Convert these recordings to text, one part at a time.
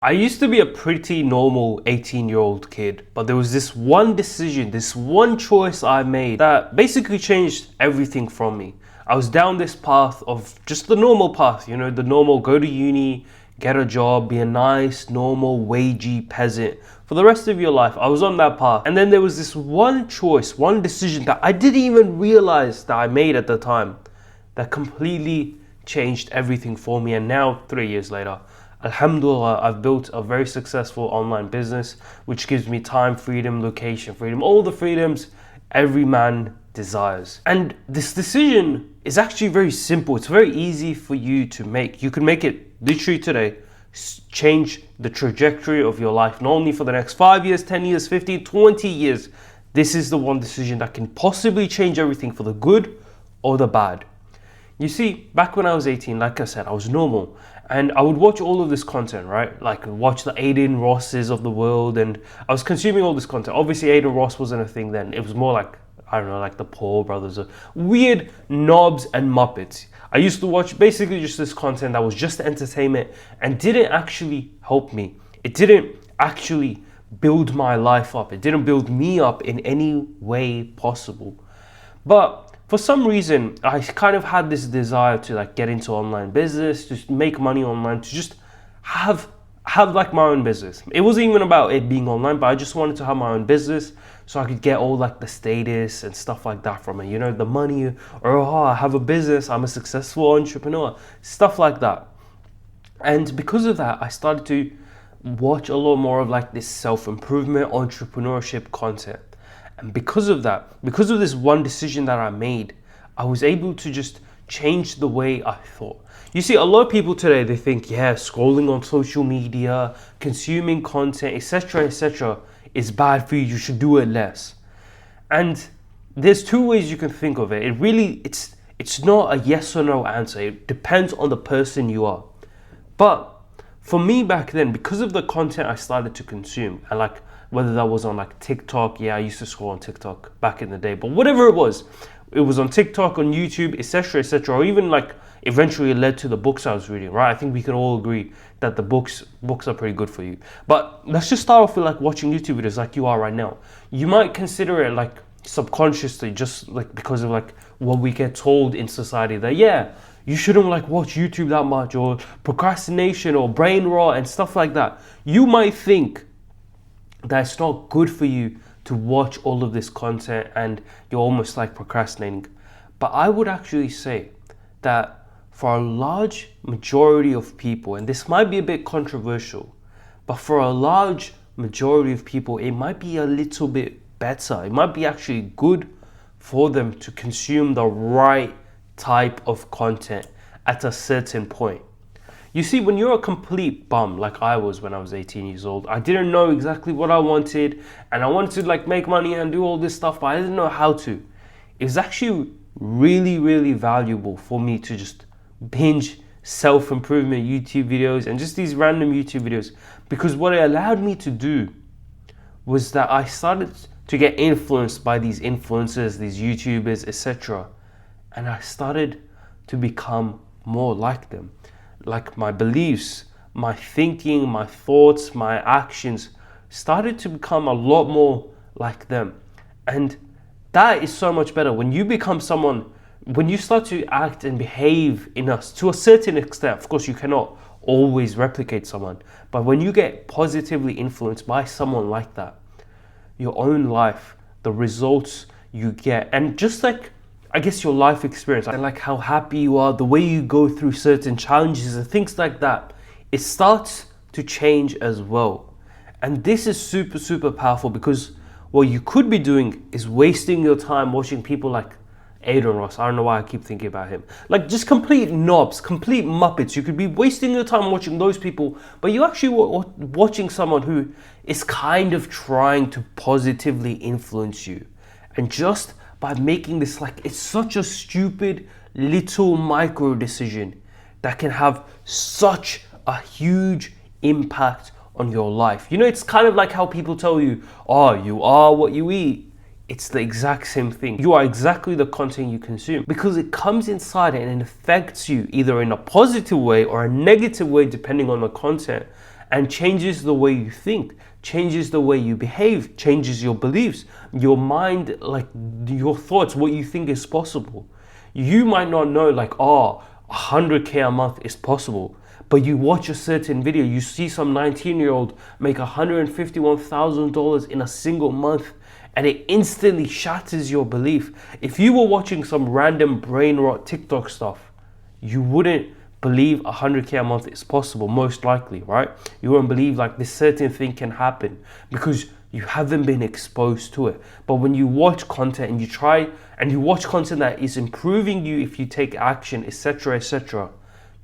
I used to be a pretty normal 18-year-old kid, but there was this one decision, this one choice I made that basically changed everything from me. I was down this path of just the normal path, the normal go to uni, get a job, be a nice, normal, wagey peasant for the rest of your life. I was on that path. And then there was this one choice, one decision that I didn't even realize that I made at the time that completely changed everything for me. And now, 3 years later, Alhamdulillah, I've built a very successful online business which gives me time freedom, location freedom, all the freedoms every man desires. And this decision is actually very simple. It's very easy for you to make. You can make it literally today, change the trajectory of your life, not only for the next 5 years, 10 years, 15, 20 years. This is the one decision that can possibly change everything for the good or the bad. You see, back when I was 18, like I said, I was normal and I would watch all of this content, right? Like watch the Aiden Rosses of the world, and I was consuming all this content. Obviously, Aiden Ross wasn't a thing then. It was more like, I don't know, like the Paul brothers, or weird knobs and Muppets. I used to watch basically just this content that was just entertainment and didn't actually help me. It didn't actually build my life up. It didn't build me up in any way possible. But for some reason, I kind of had this desire to get into online business, to make money online, to just have like my own business. It wasn't even about it being online, but I just wanted to have my own business so I could get all the status and stuff like that from it. The money, or I have a business, I'm a successful entrepreneur, stuff like that. And because of that, I started to watch a lot more of this self-improvement, entrepreneurship content. And because of that, because of this one decision that I made, I was able to just change the way I thought. You see, a lot of people today, they think, scrolling on social media, consuming content, etc., is bad for you. You should do it less. And there's two ways you can think of it. It's not a yes or no answer. It depends on the person you are. But for me back then, because of the content I started to consume, and whether that was on TikTok, I used to scroll on TikTok back in the day, but whatever it was on TikTok, on YouTube, etc., or even eventually it led to the books I was reading, right? I think we can all agree that the books are pretty good for you. But let's just start off with watching YouTube videos like you are right now. You might consider it subconsciously, just because of what we get told in society, that you shouldn't watch YouTube that much, or procrastination or brain rot and stuff like that. You might think that it's not good for you to watch all of this content and you're almost procrastinating. But I would actually say that for a large majority of people, and this might be a bit controversial, but for a large majority of people, it might be a little bit better. It might be actually good for them to consume the right type of content at a certain point. You see, when you're a complete bum like I was when I was 18 years old, I didn't know exactly what I wanted, and I wanted to make money and do all this stuff, but I didn't know how to. It was actually really, really valuable for me to just binge self-improvement YouTube videos and just these random YouTube videos, because what it allowed me to do was that I started to get influenced by these influencers, these YouTubers, etc. And I started to become more like them. My beliefs, my thinking, my thoughts, my actions started to become a lot more like them. And that is so much better. When you become someone, when you start to act and behave to a certain extent, of course you cannot always replicate someone, but when you get positively influenced by someone like that, your own life, the results you get, and just I guess your life experience, and how happy you are, the way you go through certain challenges and things like that, it starts to change as well. And this is super, super powerful, because what you could be doing is wasting your time watching people like Aiden Ross. I don't know why I keep thinking about him. Just complete knobs, complete Muppets. You could be wasting your time watching those people, but you actually watching someone who is kind of trying to positively influence you. And just by making this, it's such a stupid little micro decision that can have such a huge impact on your life. It's kind of like how people tell you, you are what you eat. It's the exact same thing. You are exactly the content you consume, because it comes inside and it affects you either in a positive way or a negative way, depending on the content. and changes the way you think, changes the way you behave, changes your beliefs, your mind, like your thoughts, what you think is possible. You might not know like, oh, 100K a month is possible, but you watch a certain video, you see some 19-year-old make $151,000 in a single month, and it instantly shatters your belief. If you were watching some random brain rot TikTok stuff, you wouldn't believe 100K a month is possible, most likely, right? You won't believe like this certain thing can happen because you haven't been exposed to it. But when you watch content and you try and you watch content that is improving you if you take action, etc., etc.,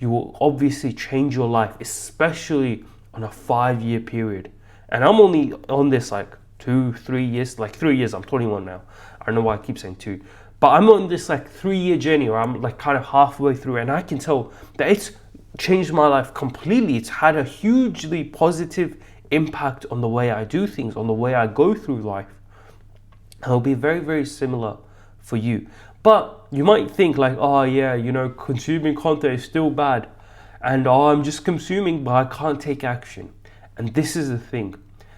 you will obviously change your life, especially on a 5-year period. And I'm only on this like 2-3 years, like 3 years. I'm 21 now. I don't know why I keep saying 2. But I'm on this like 3-year journey where I'm like kind of halfway through, and I can tell that it's changed my life completely. It's had a hugely positive impact on the way I do things, on the way I go through life. And it'll be very, very similar for you. But you might think like, oh yeah, you know, consuming content is still bad. And oh, I'm just consuming, but I can't take action. And this is the thing.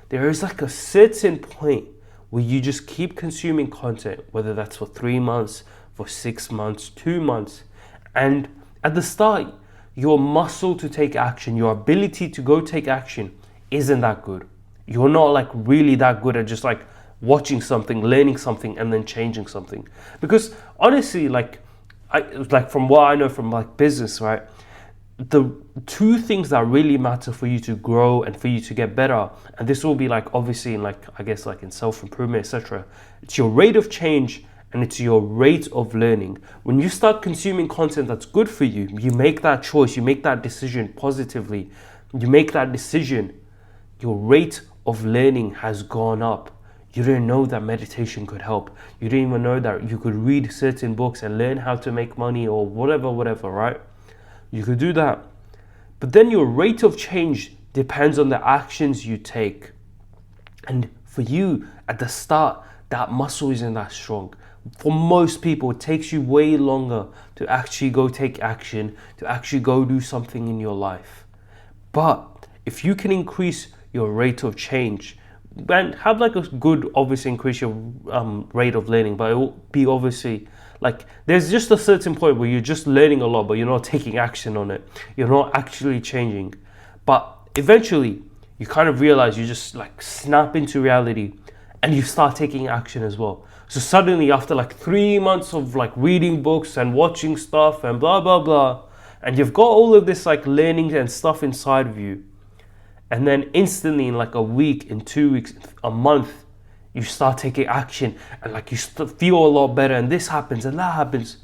There is like a certain point where you just keep consuming content, whether that's for 3 months, for 6 months, 2 months. And at the start, your muscle to take action, your ability to go take action isn't that good. You're not like really that good at just like watching something, learning something, and then changing something. Because honestly, like from what I know from like business, right? The two things that really matter for you to grow and for you to get better, and this will be like obviously in like, I guess like in self-improvement, etc. It's your rate of change and it's your rate of learning. When you start consuming content that's good for you, you make that choice, you make that decision positively, you make that decision, your rate of learning has gone up. You didn't know that meditation could help. You didn't even know that you could read certain books and learn how to make money or whatever, right? You could do that. But then your rate of change depends on the actions you take. And for you, at the start, that muscle isn't that strong. For most people, it takes you way longer to actually go take action, to actually go do something in your life. But if you can increase your rate of change, and have like a good, obviously increase your rate of learning, but it will be obviously like there's just a certain point where you're just learning a lot, but you're not taking action on it. You're not actually changing. But eventually, you kind of realize you just like snap into reality and you start taking action as well. So suddenly after like 3 months of like reading books and watching stuff and blah, blah, blah, and you've got all of this like learning and stuff inside of you, and then instantly in like a week, in 2 weeks, a month, you start taking action and like you feel a lot better, and this happens and that happens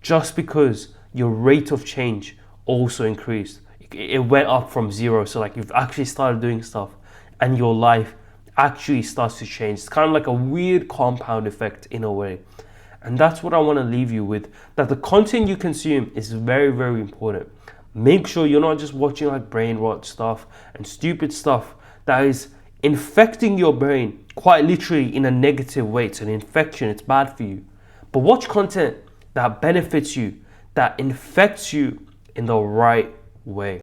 just because your rate of change also increased. It went up from 0. So like you've actually started doing stuff and your life actually starts to change. It's kind of like a weird compound effect in a way. And that's what I want to leave you with, that the content you consume is very, very important. Make sure you're not just watching like brain rot stuff and stupid stuff that is infecting your brain quite literally in a negative way. It's an infection, it's bad for you. But watch content that benefits you, that infects you in the right way.